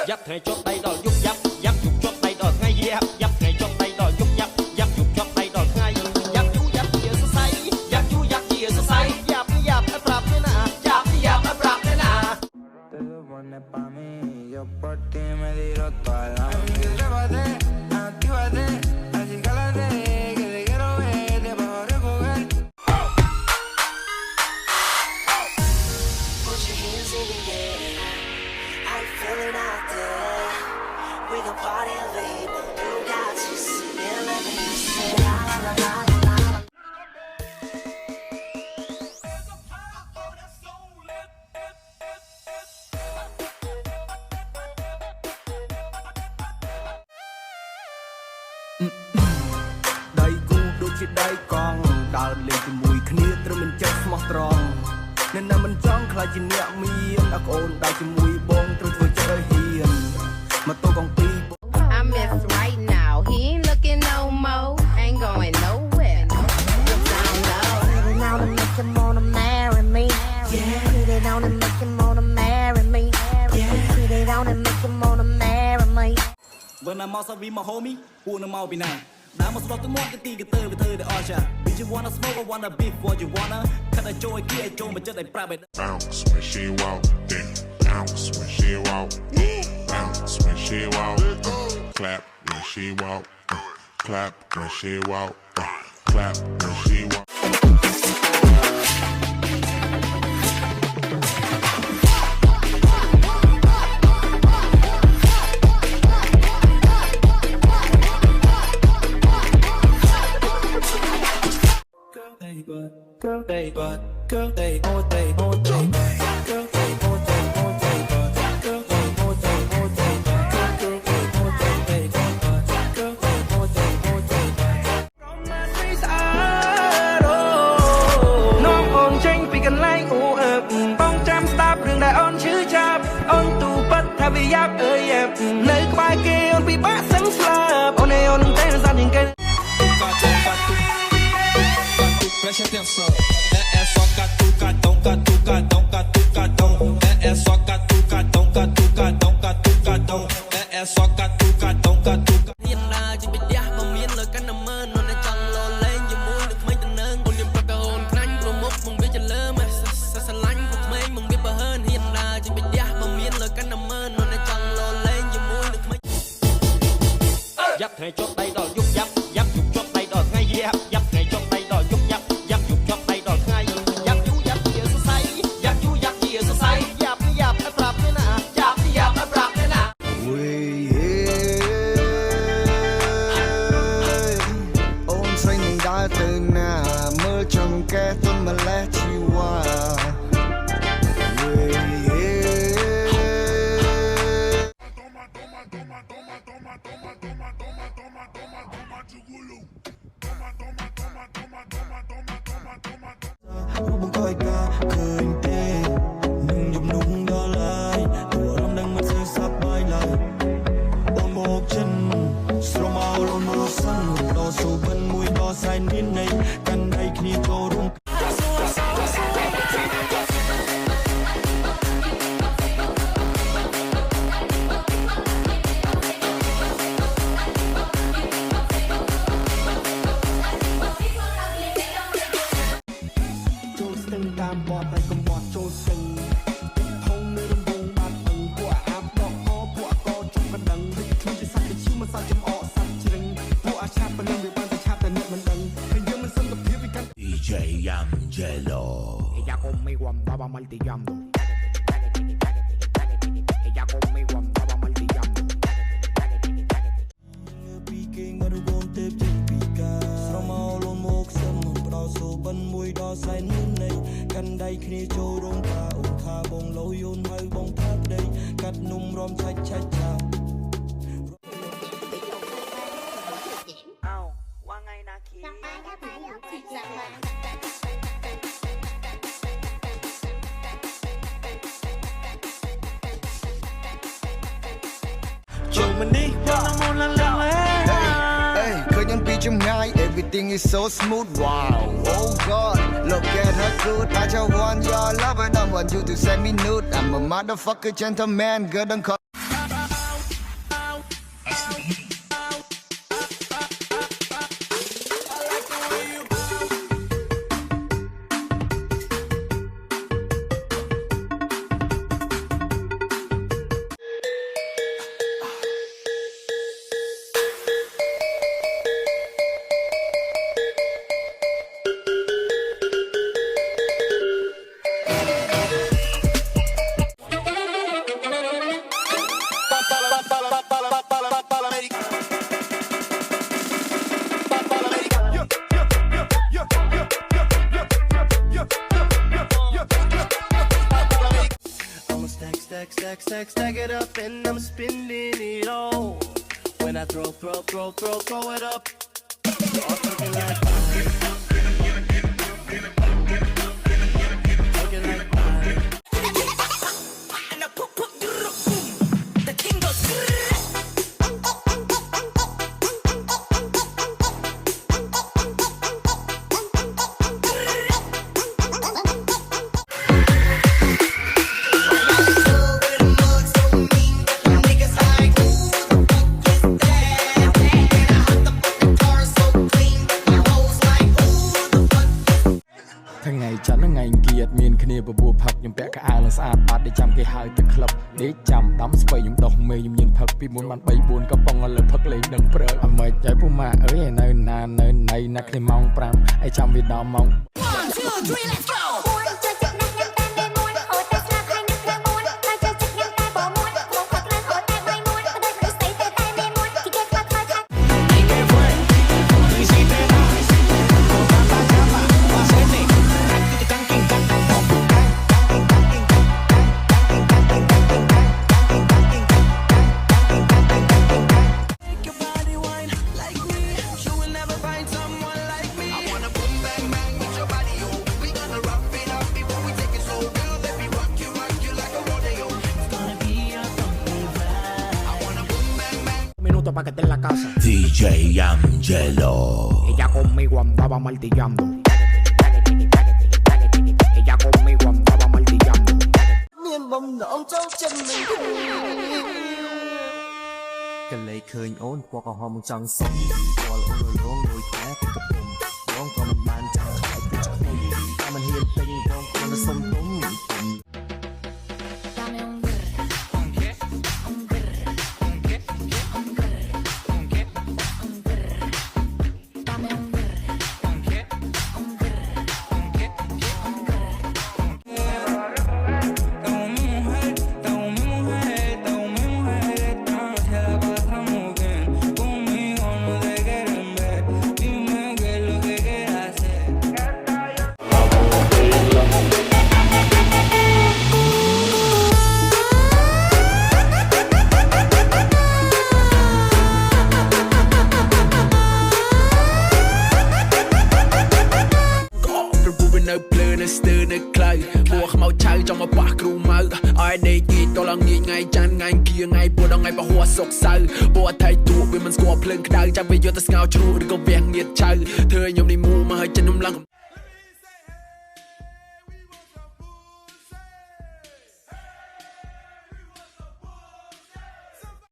Dắt ngày chót tay đòi giúp dắt dục chót tay đòi ngay dắt ngày chót tay đòi giúp dắt dục chót tay đòi ngay dắt chú dắt chia sơ say dắt chú dắt chia sơ say dắt ai pram thế nào dắt ai pram thế nào Te lo pones pa' mí, yo por ti me tiro toda la vida. Trépate, actívate, así cálate, que te quiero ver, te puedo recoger. Put your hands in the air, how you feeling out there? We gon' party late, you got to see it, let me say la la la la la. Đầy gu đôi chiếc đầy con đào lên từ mùi khnia từ mình chết smart strong nên là mình chọn khai chỉ nhẹ miên đã ôn đào chỉ mùi bông từ vừa chơi hiền mà tôi còn ti I miss right now. He ain't looking no more. Ain't going nowhere. They know to make him wanna marry me. Yeah. They know to make him wanna marry me. Yeah. They know to make him wanna marry me. When I'm outside with my homie, who know be now. Đã một slot tôi muốn cái tí cái tư để order. Do you wanna smoke or wanna beef? What you wanna? Cut a joy, kia joy, mà chất đầy private. Bounce when she walk, then bounce when she walk, bounce when she walk, clap when she walk, clap when she walk, clap when she walk. Girl, they but, girl, they, oh, they, oh, they, girl, they, oh, they, oh, they, but, girl, they, oh, they, oh, they, but, girl, they, oh, they, but, girl, they, oh, they, oh, they, but. From my face,น้องโอนเจงปีกันไล่อูต้องจำสตาร์เรื่องได้ออนชื่อจับออนตูปัดทวียับเลยกบายเกย์ออนปีบ้าสังสลาบออนเอออนเต้นสั่นยิงกัน Preste atenção, é só catucadão, catucadão, catucadão. É só catucadão, catucadão, catucadão. É só catucadão, catucadão. Hiện là chỉ biết đá mà miên lời cắn nằm mơ, nó chẳng lo lên như mũi được mấy tình nâng. Ôn niệm bạc cả hồn khánh, rồi mốc mong biết chân lơ mà sa lánh cuộc mấy mong biết bà hơn. Hiện là chỉ biết đá mà miên lời cắn nằm mơ, nó chẳng lo lên như mũi được mấy. Dắt ngày chót tay đòi giúp dắt dục chót tay đòi ngay dắt ngày chót tay đòi giúp dắt dục chót tay đòi ngay dắt chú dắt chia sơ say dắt chú dắt chia sơ say dắt ai pram thế nào dắt ai pram thế nào Ôm xanh mình đã từ nà mơ trong kẻ tuần mà lẽ chi hoa. Buông coi ca khơi tê nhưng nhục nung đó lại đùa lòng đang mất rơi sắp bay lại ôm một chân sầu màu lon màu xanh đỏ sầu bên mùi đỏ say nín này căn đây khi cho rung tam bọt tay cầm bọt trôi sừng thông nơi đông đông bát ẩn của áp đỏ co trong căn đằng chúng chỉ sát cái chiếu mà sao chấm ọ sát chỉ đánh của áp chạm bên lưng bị ban tay chạmแต่เนี่ยมันดังให้เยอะมันซ้ำกับเพี้ยไปกัน DJ Angelo Ella conmigo andaba martillando Ella conmigo andaba martillando Pike ngadu gon tep trên pika Sromao lon mok sam pro so ban mui do sai nun nei kan dai khni cho rong ta ung tha bong lo yon mai bong thap dei kat num rom chach chach cha ว่าไงนะคี Chồng mình đi cho nó muốn lên Hey, khơi nhân pi trong ngay everything is so smooth wow oh god look at her good I just want your love I don't want you to send me nude I'm a motherfucker gentleman girl don't call stack it up and I'm spending it all. When I throw it up. I'm talking like talking like And I put the king goes. ថ្ងៃច័ន្ទថ្ងៃអង្គារមានគ្នាបបួលផឹកខ្ញុំពាក់កៅអៅឡើងស្អាតបាត់ដែលចាំគេហៅទៅក្លឹបដេកចាំដំស្បៃខ្ញុំដោះមេខ្ញុំញៀនផឹកពីមុនបាន3 4កំប៉ុងឥឡូវផឹកលេងនឹងព្រើអមិនចៃពូម៉ាអើយនៅណាណាគ្នាម៉ោង5ឯចាំវាដល់ម៉ោង 1 2 3 let's go. Minuto pa' que esté en la casa. DJ Angelo. Ella conmigo andaba martillando. Ella conmigo andaba martillando. មានបំណងចូលចិត្តនឹងកលេចឃើញអូនពណ៌ក្រហមចង់សុំពណ៌អូនរងដូចតែកំពុំរងក៏មិនបានចាំខ្លាចទៅខ្ញុំតែមិនហ៊ានពេញរងខ្លួនសុំទុំ នៅភ្លើនៅស្ទើរនៅក្លៅបួខ្មៅឆៅចង់មកប៉ះគ្រូម៉ៅឲ្យដេកទីតឡើងងាយថ្ងៃច័ន្ទថ្ងៃគៀថ្ងៃពួរដល់ថ្ងៃពហុសុកសៅពួរអថៃទួវាមិនស្គាល់ភ្លើងក្តៅចាំវាយកទៅស្ងោជ្រក់ឬក៏វះងៀតឆៅធ្វើឲ្យខ្ញុំនេះមូមកឲ្យចិនខ្ញុំឡើង